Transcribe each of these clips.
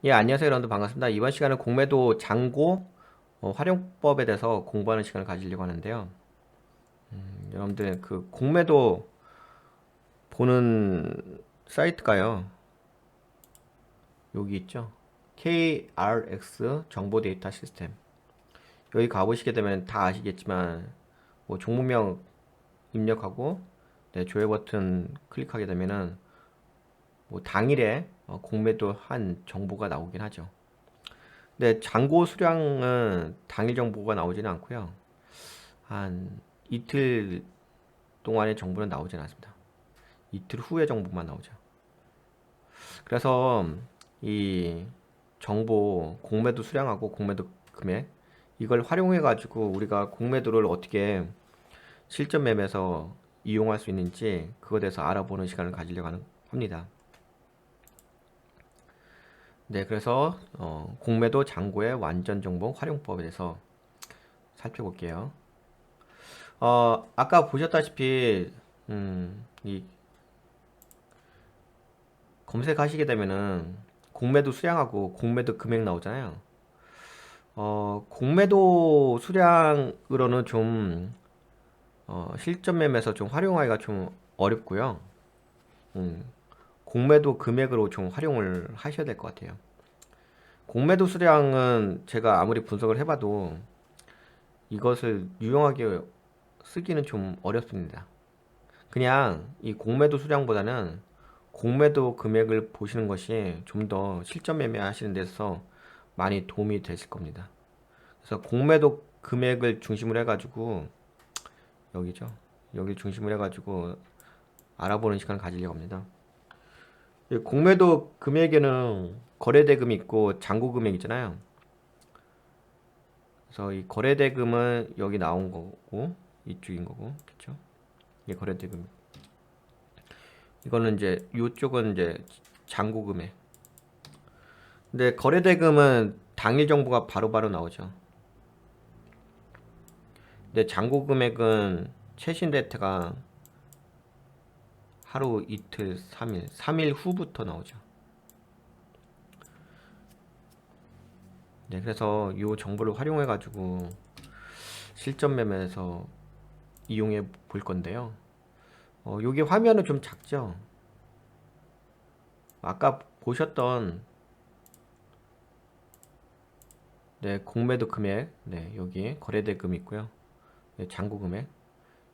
예, 안녕하세요, 여러분들 반갑습니다. 이번 시간은 공매도 잔고 활용법에 대해서 공부하는 시간을 가지려고 하는데요. 여러분들 그 공매도 보는 사이트가요. 여기 있죠. KRX 정보 데이터 시스템. 여기 가보시게 되면 다 아시겠지만 뭐 종목명 입력하고 네, 조회 버튼 클릭하게 되면은 뭐 당일에 공매도 한 정보가 나오긴 하죠. 네, 잔고 수량은 당일 정보가 나오지는 않고요. 한 이틀 동안의 정보는 나오진 않습니다. 이틀 후의 정보만 나오죠. 그래서 이 정보 공매도 수량하고 공매도 금액 이걸 활용해 가지고 우리가 공매도를 어떻게 실전 매매에서 이용할 수 있는지 그거에 대해서 알아보는 시간을 가지려고 합니다. 네, 그래서 공매도 잔고의 완전 정보 활용법에 대해서 살펴볼게요. 아까 보셨다시피 이 검색하시게 되면은 공매도 수량하고 공매도 금액 나오잖아요. 공매도 수량으로는 좀 실전 매매에서 좀 활용하기가 좀 어렵고요. 음, 공매도 금액으로 좀 활용을 하셔야 될 것 같아요. 공매도 수량은 제가 아무리 분석을 해봐도 이것을 유용하게 쓰기는 좀 어렵습니다. 그냥 이 공매도 수량보다는 공매도 금액을 보시는 것이 좀 더 실전 매매 하시는 데서 많이 도움이 되실 겁니다. 그래서 공매도 금액을 중심으로 해가지고 여기죠. 여기 중심으로 해가지고 알아보는 시간을 가지려고 합니다. 이 공매도 금액에는 거래대금이 있고 잔고금액 있잖아요. 그래서 이 거래대금은 여기 나온 거고 이쪽인 거고 그렇죠? 이게 거래대금. 이거는 이제 이쪽은 이제 잔고금액. 근데 거래대금은 당일 정보가 바로바로 나오죠. 근데 잔고 금액은 최신 데이터가 하루, 이틀, 3일, 3일 후부터 나오죠. 네, 그래서 이 정보를 활용해 가지고 실전 매매에서 이용해 볼 건데요. 요게 화면은 좀 작죠? 아까 보셨던 네, 공매도 금액, 네, 여기 거래대금 있고요. 네, 잔고 금액.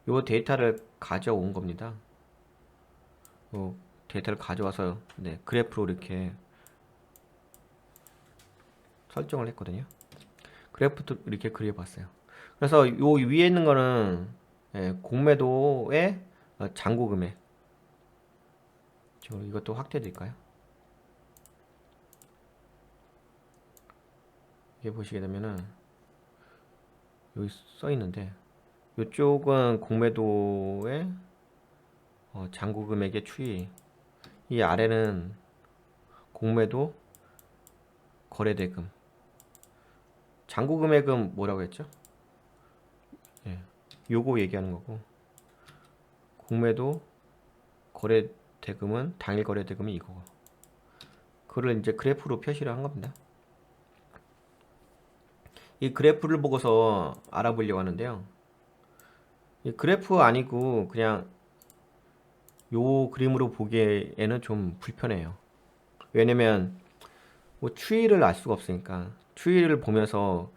요 데이터를 가져온 겁니다. 요 데이터를 가져와서 네, 그래프로 이렇게 설정을 했거든요. 그래프도 이렇게 그려봤어요. 그래서 요 위에 있는 거는 예, 공매도의 잔고 금액. 저 이것도 확대 드릴까요? 이게 보시게 되면은 여기 써 있는데 이쪽은 공매도의 잔고 금액의 추이. 이 아래는 공매도 거래대금. 잔고 금액은 뭐라고 했죠? 예, 요거 얘기하는 거고 공매도 거래대금은 당일 거래대금이 이거고. 그걸 이제 그래프로 표시를 한 겁니다. 이 그래프를 보고서 알아보려고 하는데요. 이 그래프 아니고 그냥 요 그림으로 보기에는 좀 불편해요. 왜냐면 뭐 추이를 알 수가 없으니까 추이를 보면서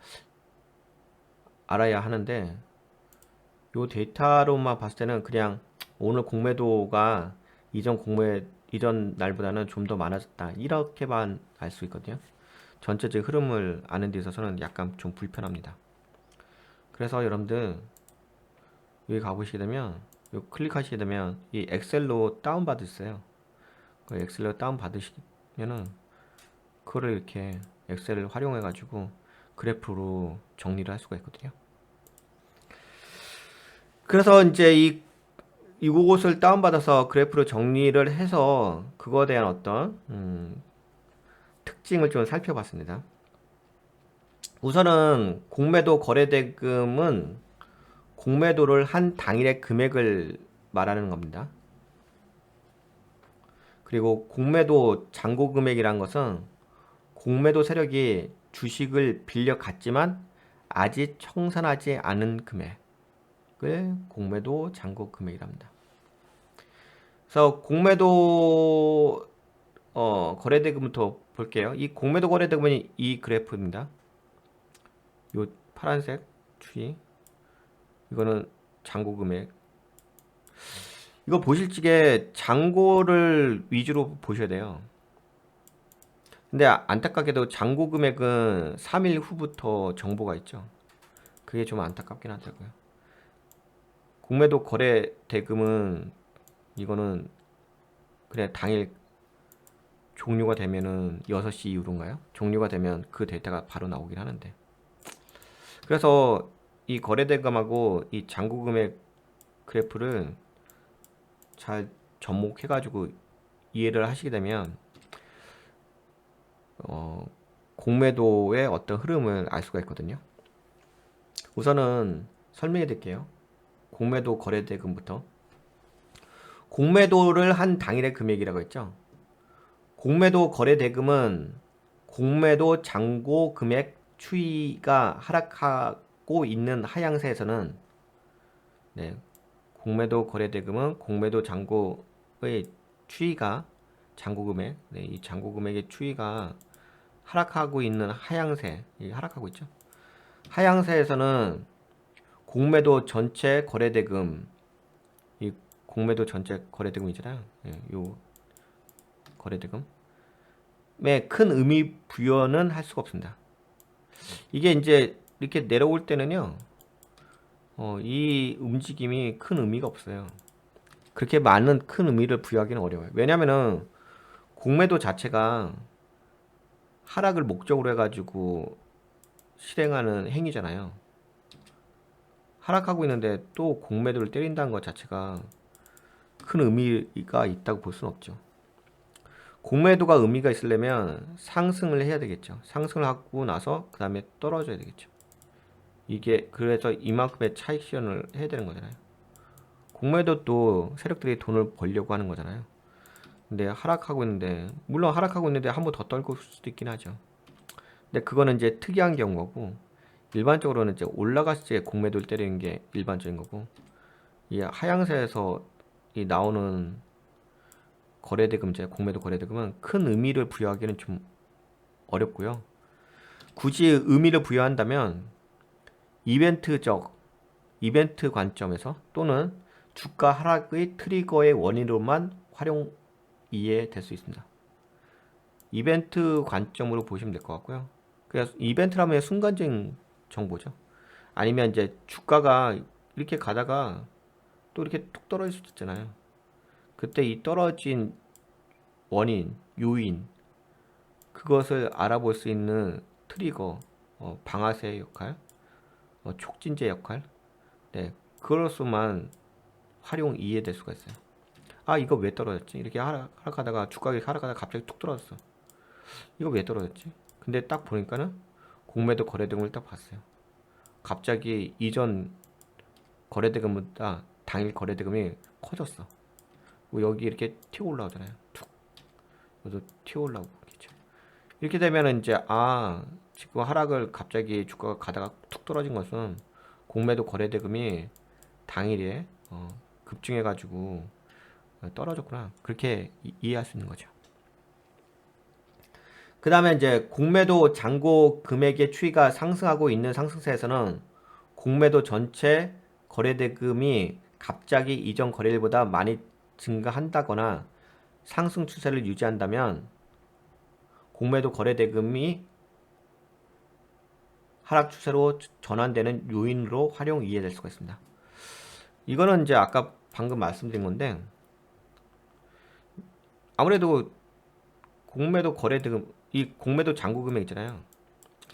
알아야 하는데 요 데이터로만 봤을 때는 그냥 오늘 공매도가 이전 날보다는 좀 더 많아졌다 이렇게만 알 수 있거든요. 전체적 흐름을 아는 데 있어서는 약간 좀 불편합니다. 그래서 여러분들 여기 가보시게 되면 요 클릭하시게 되면 이 엑셀로 다운 받으세요. 그 엑셀로 다운 받으시면은 그거를 이렇게 엑셀을 활용해 가지고 그래프로 정리를 할 수가 있거든요. 그래서 이제 이곳을 다운받아서 그래프로 정리를 해서 그거에 대한 어떤 특징을 좀 살펴봤습니다. 우선은 공매도 거래대금은 공매도를 한 당일의 금액을 말하는 겁니다. 그리고 공매도 잔고 금액이란 것은 공매도 세력이 주식을 빌려 갔지만 아직 청산하지 않은 금액을 공매도 잔고 금액이랍니다. 그래서 공매도 거래대금부터 볼게요. 이 공매도 거래대금은 이 그래프입니다. 요 파란색 추이, 이거는 잔고 금액. 이거 보실 적에 잔고를 위주로 보셔야 돼요. 근데 안타깝게도 잔고 금액은 3일 후부터 정보가 있죠. 그게 좀 안타깝긴 하더라고요. 공매도 거래 대금은 이거는 그냥 당일 종료가 되면은 6시 이후로인가요? 종료가 되면 그 데이터가 바로 나오긴 하는데. 그래서 이 거래 대금하고 이 잔고 금액 그래프를 잘 접목해가지고 이해를 하시게 되면 공매도의 어떤 흐름을 알 수가 있거든요. 우선은 설명해 드릴게요. 공매도 거래대금부터. 공매도를 한 당일의 금액이라고 했죠. 공매도 거래대금은 공매도 잔고 금액 추이가 하락하고 있는 하향세에서는, 네, 공매도 거래대금은 공매도 잔고의 추이가, 잔고 금액, 네, 이 잔고 금액의 추이가 하락하고 있는 하향세, 하락하고 있죠. 하향세에서는 공매도 전체 거래대금, 이 공매도 전체 거래대금이잖아요. 요 거래대금에 큰 의미 부여는 할 수가 없습니다. 이게 이제 이렇게 내려올 때는요, 이 움직임이 큰 의미가 없어요. 그렇게 많은 큰 의미를 부여하기는 어려워요. 왜냐면은 공매도 자체가 하락을 목적으로 해가지고 실행하는 행위잖아요. 하락하고 있는데 또 공매도를 때린다는 것 자체가 큰 의미가 있다고 볼 수는 없죠. 공매도가 의미가 있으려면 상승을 해야 되겠죠. 상승을 하고 나서 그 다음에 떨어져야 되겠죠. 이게 그래서 이만큼의 차익 실현을 해야 되는 거잖아요. 공매도 세력들이 돈을 벌려고 하는 거잖아요. 근데 하락하고 있는데, 물론 하락하고 있는데 한 번 더 떨고 수도 있긴 하죠. 근데 그거는 이제 특이한 경우고, 일반적으로는 이제 올라갔을 때 공매도를 때리는 게 일반적인 거고, 이 하향세에서 이 나오는 거래대금제, 공매도 거래대금은 큰 의미를 부여하기는 좀 어렵고요. 굳이 의미를 부여한다면 이벤트 관점에서 또는 주가 하락의 트리거의 원인으로만 활용 이해될 수 있습니다. 이벤트 관점으로 보시면 될 것 같고요. 그래서 이벤트라면 순간적인 정보죠. 아니면 이제 주가가 이렇게 가다가 또 이렇게 툭 떨어질 수도 있잖아요. 그때 이 떨어진 원인, 요인, 그것을 알아볼 수 있는 트리거, 방아쇠 역할, 촉진제 역할, 네, 그것으로만 활용 이해될 수가 있어요. 아, 이거 왜 떨어졌지? 이렇게 하락하다가 주가가 하락하다가 갑자기 툭 떨어졌어. 이거 왜 떨어졌지? 근데 딱 보니까는 공매도 거래대금을 딱 봤어요. 갑자기 이전 거래대금보다 당일 거래대금이 커졌어. 여기 이렇게 튀어 올라오잖아요. 툭. 여기도 튀어 올라오고 있겠죠. 이렇게 되면은 이제 지금 하락을 갑자기 주가가 가다가 툭 떨어진 것은 공매도 거래대금이 당일에 급증해가지고 떨어졌구나. 그렇게 이해할 수 있는 거죠. 그 다음에 이제 공매도 잔고 금액의 추이가 상승하고 있는 상승세에서는 공매도 전체 거래대금이 갑자기 이전 거래일보다 많이 증가한다거나 상승 추세를 유지한다면 공매도 거래대금이 하락 추세로 전환되는 요인으로 활용 이해될 수가 있습니다. 이거는 이제 아까 방금 말씀드린 건데, 아무래도 공매도 거래대금, 이 공매도 잔고 금액 있잖아요.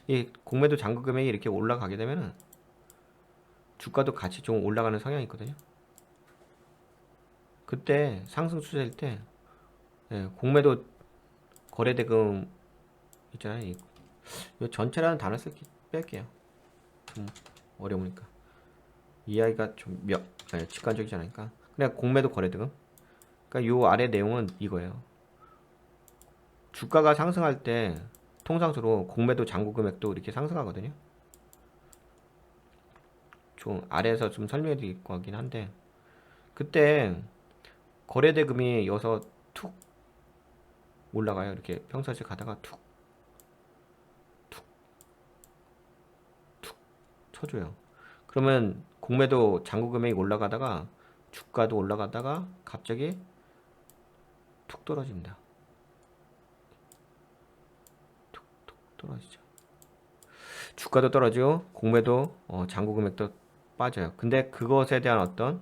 이 공매도 잔고 금액이 이렇게 올라가게 되면은 주가도 같이 좀 올라가는 성향이 있거든요. 그때 상승 추세일 때 공매도 거래대금 있잖아요. 이 전체라는 단어 뺄게요. 좀 어려우니까 이해하기가 좀 직관적이지 않으니까 그냥 공매도 거래대금. 그러니까 요 아래 내용은 이거예요. 주가가 상승할 때 통상적으로 공매도 잔고 금액도 이렇게 상승하거든요. 좀 아래에서 좀 설명해 드릴 거긴 한데, 그때 거래대금이 여기서 툭 올라가요. 이렇게 평상시에 가다가 툭 쳐줘요. 그러면 공매도 잔고 금액이 올라가다가 주가도 올라가다가 갑자기 툭 떨어집니다. 툭툭 떨어지죠. 주가도 떨어지고 공매도 잔고 금액도 빠져요. 근데 그것에 대한 어떤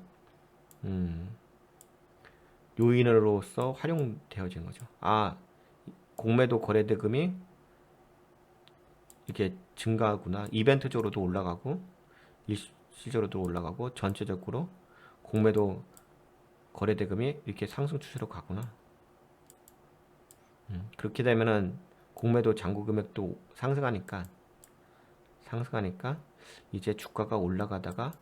요인으로서 활용되어지는 거죠. 아, 공매도 거래대금이 이렇게 증가하구나. 이벤트적으로도 올라가고 일시적으로도 올라가고 전체적으로 공매도 거래대금이 이렇게 상승 추세로 가구나. 그렇게 되면은 공매도 잔고 금액도 상승하니까 이제 주가가 올라가다가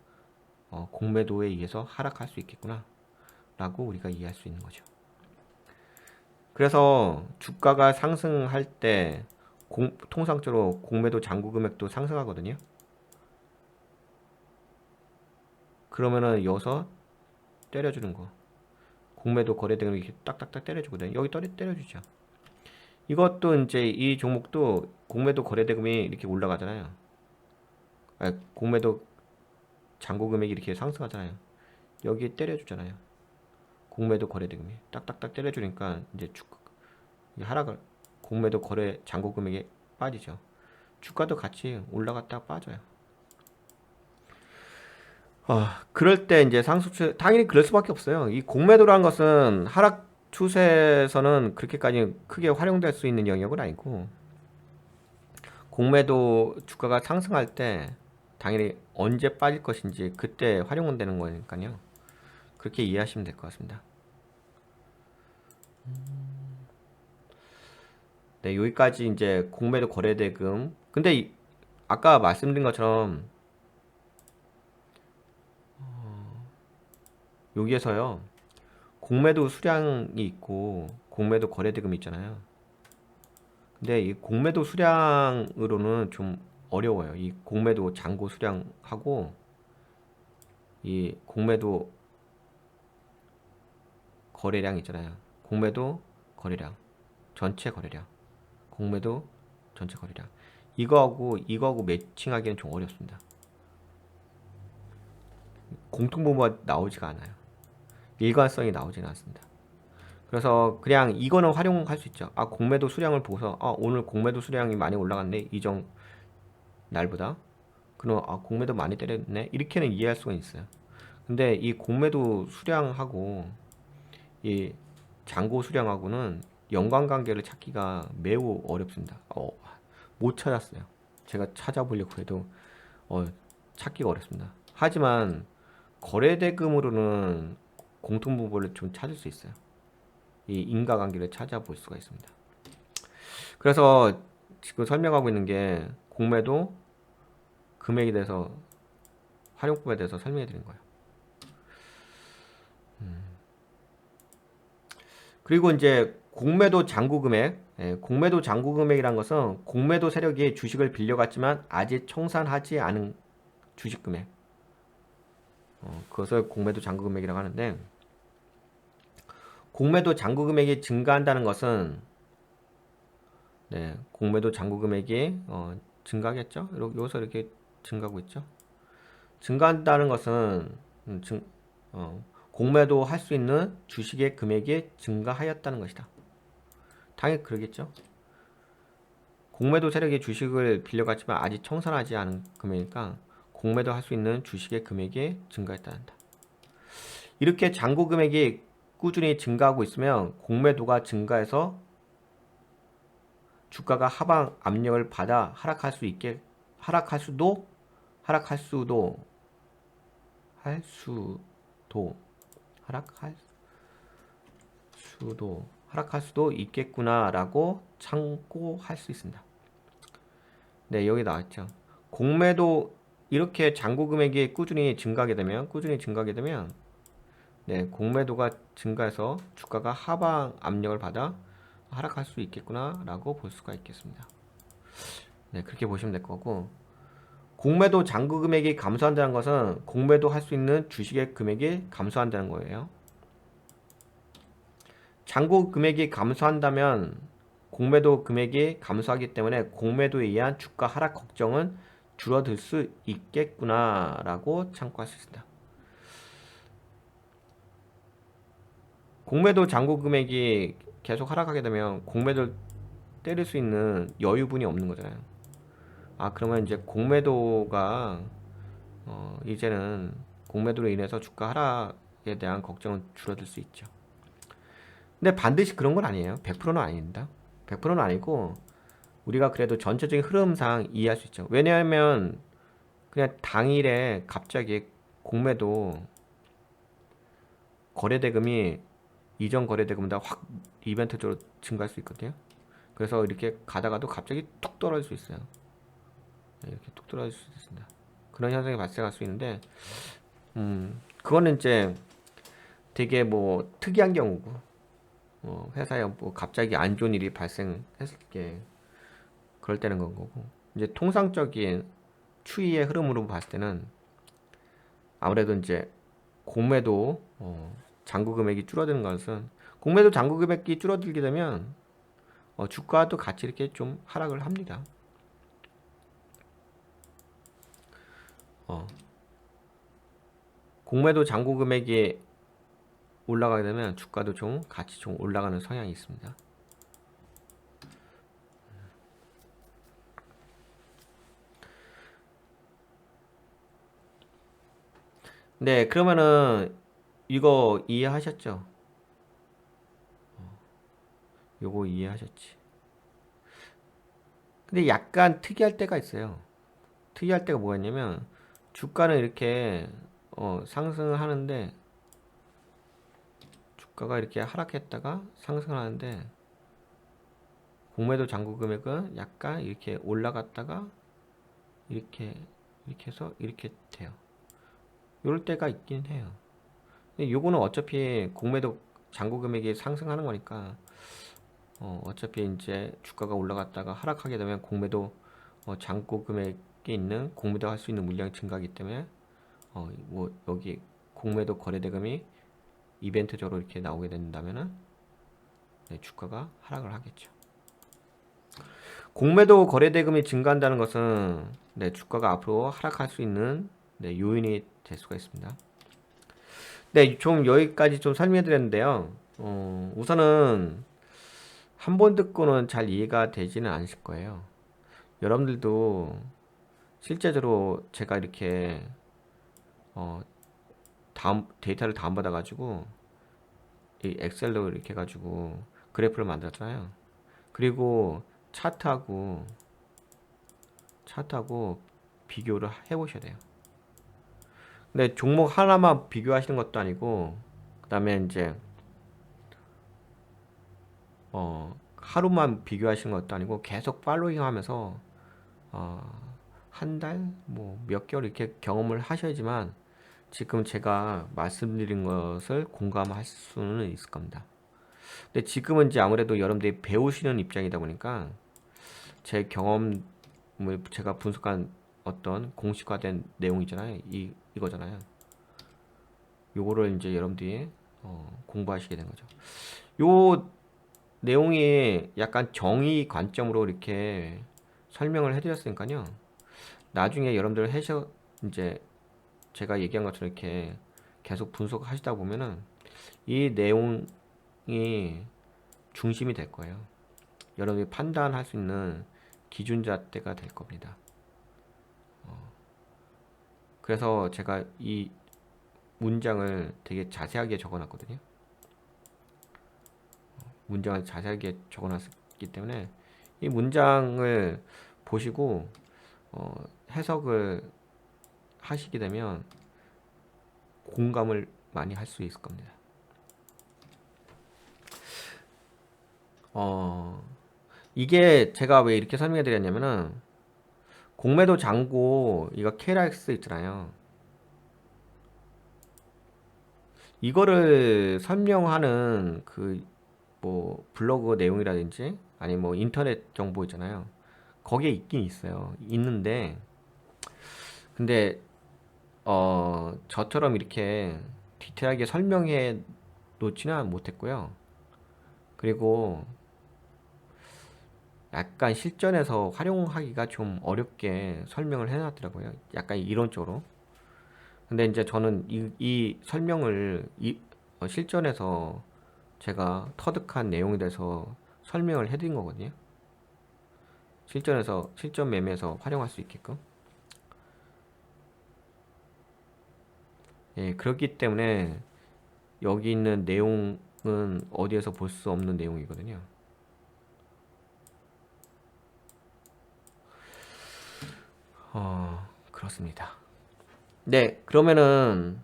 공매도에 의해서 하락할 수 있겠구나 라고 우리가 이해할 수 있는 거죠. 그래서 주가가 상승할 때 통상적으로 공매도 잔고 금액도 상승하거든요. 그러면은 여기서 때려주는 거, 공매도 거래대금 이렇게 딱딱딱 때려주거든요. 여기 때려주죠. 이것도 이제 이 종목도 공매도 거래대금이 이렇게 올라가잖아요. 아니, 공매도 잔고 금액이 이렇게 상승하잖아요. 여기 때려주잖아요. 공매도 거래대금이 딱딱딱 때려주니까 이제 하락을, 공매도 거래 잔고 금액이 빠지죠. 주가도 같이 올라갔다가 빠져요. 그럴 때 이제 상승 당연히 그럴 수밖에 없어요. 이 공매도라는 것은 하락 추세에서는 그렇게까지 크게 활용될 수 있는 영역은 아니고, 공매도 주가가 상승할 때 당연히 언제 빠질 것인지 그때 활용은 되는 거니까요. 그렇게 이해하시면 될 것 같습니다. 네, 여기까지 이제 공매도 거래대금. 근데 아까 말씀드린 것처럼 여기에서요, 공매도 수량이 있고 공매도 거래대금이 있잖아요. 근데 이 공매도 수량으로는 좀 어려워요. 이 공매도 잔고 수량하고 이 공매도 거래량 있잖아요. 공매도 거래량, 전체 거래량, 공매도 전체 거래량. 이거하고 매칭하기는 좀 어렵습니다. 공통분모가 나오지가 않아요. 일관성이 나오지는 않습니다. 그래서 그냥 이거는 활용할 수 있죠. 아, 공매도 수량을 보고서 오늘 공매도 수량이 많이 올라갔네, 이전 날보다. 그럼 공매도 많이 때렸네, 이렇게는 이해할 수가 있어요. 근데 이 공매도 수량하고 이 잔고 수량하고는 연관관계를 찾기가 매우 어렵습니다. 못 찾았어요. 제가 찾아보려고 해도 찾기가 어렵습니다. 하지만 거래대금으로는 공통분모를 좀 찾을 수 있어요. 이 인과관계를 찾아볼 수가 있습니다. 그래서 지금 설명하고 있는 게 공매도 금액에 대해서, 활용법에 대해서 설명해 드린 거예요. 그리고 이제 공매도 잔고 금액, 공매도 잔고 금액이란 것은 공매도 세력이 주식을 빌려갔지만 아직 청산하지 않은 주식 금액, 그것을 공매도 잔고 금액이라고 하는데, 공매도 잔고 금액이 증가한다는 것은, 네, 공매도 잔고 금액이 증가하겠죠? 여기서 이렇게 증가하고 있죠? 증가한다는 것은 공매도 할 수 있는 주식의 금액이 증가하였다는 것이다. 당연히 그러겠죠. 공매도 세력이 주식을 빌려갔지만 아직 청산하지 않은 금액이니까 공매도 할 수 있는 주식의 금액이 증가했다는다. 이렇게 잔고 금액이 꾸준히 증가하고 있으면 공매도가 증가해서 주가가 하방 압력을 받아 하락할 수도 하락할 수도 있겠구나라고 참고할 수 있습니다. 네, 여기 나왔죠. 공매도 이렇게 잔고 금액이 꾸준히 증가하게 되면 네, 공매도가 증가해서 주가가 하방 압력을 받아 하락할 수 있겠구나라고 볼 수가 있겠습니다. 네, 그렇게 보시면 될 거고, 공매도 잔고 금액이 감소한다는 것은 공매도 할 수 있는 주식의 금액이 감소한다는 거예요. 잔고 금액이 감소한다면 공매도 금액이 감소하기 때문에 공매도에 의한 주가 하락 걱정은 줄어들 수 있겠구나라고 참고할 수 있습니다. 공매도 잔고 금액이 계속 하락하게 되면 공매도를 때릴 수 있는 여유분이 없는 거잖아요. 아, 그러면 이제 공매도가 이제는 공매도로 인해서 주가 하락에 대한 걱정은 줄어들 수 있죠. 근데 반드시 그런 건 아니에요. 100%는 아닙니다. 100%는 아니고 우리가 그래도 전체적인 흐름상 이해할 수 있죠. 왜냐하면 그냥 당일에 갑자기 공매도 거래대금이 이전 거래대금보다 확 이벤트적으로 증가할 수 있거든요. 그래서 이렇게 가다가도 갑자기 뚝 떨어질 수 있어요. 이렇게 뚝 떨어질 수 있습니다. 그런 현상이 발생할 수 있는데, 그거는 이제 되게 뭐 특이한 경우고, 회사에 뭐 갑자기 안 좋은 일이 발생했을 때 그럴 때는 건 거고, 이제 통상적인 추이의 흐름으로 봤을 때는 아무래도 이제 공매도 잔고 금액이 줄어드는 것은 공매도 잔고 금액이 줄어들게 되면 주가도 같이 이렇게 좀 하락을 합니다. 어, 공매도 잔고 금액이 올라가게 되면 주가도 좀 같이 좀 올라가는 성향이 있습니다. 네, 그러면은 이거 이해하셨죠? 요거 이해하셨지? 근데 약간 특이할 때가 있어요. 특이할 때가 뭐가 있냐면 주가는 이렇게 상승을 하는데 주가가 이렇게 하락했다가 상승을 하는데 공매도 잔고 금액은 약간 이렇게 올라갔다가 이렇게 해서 이렇게 돼요. 이럴 때가 있긴 해요. 근데 요거는 어차피 공매도 잔고 금액이 상승하는 거니까 어차피 이제 주가가 올라갔다가 하락하게 되면 공매도 잔고 금액에 있는 공매도 할 수 있는 물량이 증가하기 때문에 뭐 여기 공매도 거래대금이 이벤트적으로 이렇게 나오게 된다면은 네, 주가가 하락을 하겠죠. 공매도 거래대금이 증가한다는 것은 네, 주가가 앞으로 하락할 수 있는 네, 요인이 될 수가 있습니다. 네, 좀 여기까지 좀 설명해 드렸는데요. 우선은 한 번 듣고는 잘 이해가 되지는 않으실 거예요. 여러분들도 실제적으로 제가 이렇게 데이터를 다운받아 가지고 이 엑셀로 이렇게 해가지고 그래프를 만들었잖아요. 그리고 차트하고 비교를 해보셔야 돼요. 근데 종목 하나만 비교하시는 것도 아니고 그 다음에 이제 하루만 비교하시는 것도 아니고 계속 팔로잉 하면서 한 달, 뭐 몇 개월 이렇게 경험을 하셔야지만 지금 제가 말씀드린 것을 공감할 수는 있을 겁니다. 근데 지금은 이제 아무래도 여러분들이 배우시는 입장이다 보니까 제 경험을 제가 분석한 어떤 공식화된 내용이잖아요. 이거잖아요. 요거를 이제 여러분들이 공부하시게 된 거죠. 요 내용이 약간 정의 관점으로 이렇게 설명을 해드렸으니까요. 나중에 여러분들 이제 제가 얘기한 것처럼 이렇게 계속 분석하시다 보면은 이 내용이 중심이 될 거예요. 여러분이 판단할 수 있는 기준잣대가 될 겁니다. 그래서 제가 이 문장을 되게 자세하게 적어놨거든요. 문장을 자세하게 적어놨기 때문에 이 문장을 보시고 해석을 하시게 되면 공감을 많이 할 수 있을 겁니다. 이게 제가 왜 이렇게 설명해 드렸냐면은 공매도 잔고 이거 KRX 있잖아요. 이거를 설명하는 그 뭐 블로그 내용이라든지 아니 뭐 인터넷 정보 있잖아요. 거기에 있긴 있어요. 있는데 근데 저처럼 이렇게 디테일하게 설명해 놓지는 못했고요. 그리고 약간 실전에서 활용하기가 좀 어렵게 설명을 해놨더라고요. 약간 이론적으로. 근데 이제 저는 이 설명을 실전에서 제가 터득한 내용에 대해서 설명을 해드린 거거든요. 실전 매매에서 활용할 수 있게끔. 예, 그렇기 때문에 여기 있는 내용은 어디에서 볼 수 없는 내용이거든요. 그렇습니다. 네, 그러면은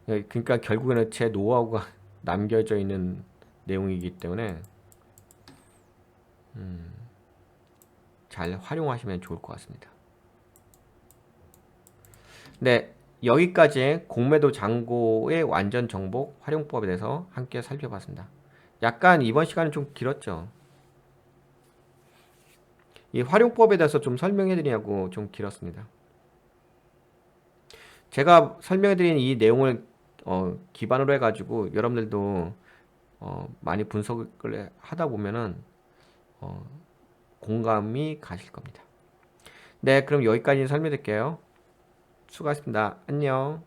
그러니까 결국에는 제 노하우가 남겨져 있는 내용이기 때문에 잘 활용하시면 좋을 것 같습니다. 네, 여기까지 공매도 잔고의 완전 정복 활용법에 대해서 함께 살펴봤습니다. 약간 이번 시간은 좀 길었죠. 이 활용법에 대해서 좀 설명해드리냐고 좀 길었습니다. 제가 설명해드린 이 내용을 기반으로 해가지고 여러분들도 많이 분석을 하다 보면은 공감이 가실 겁니다. 네, 그럼 여기까지 설명드릴게요. 수고하셨습니다. 안녕.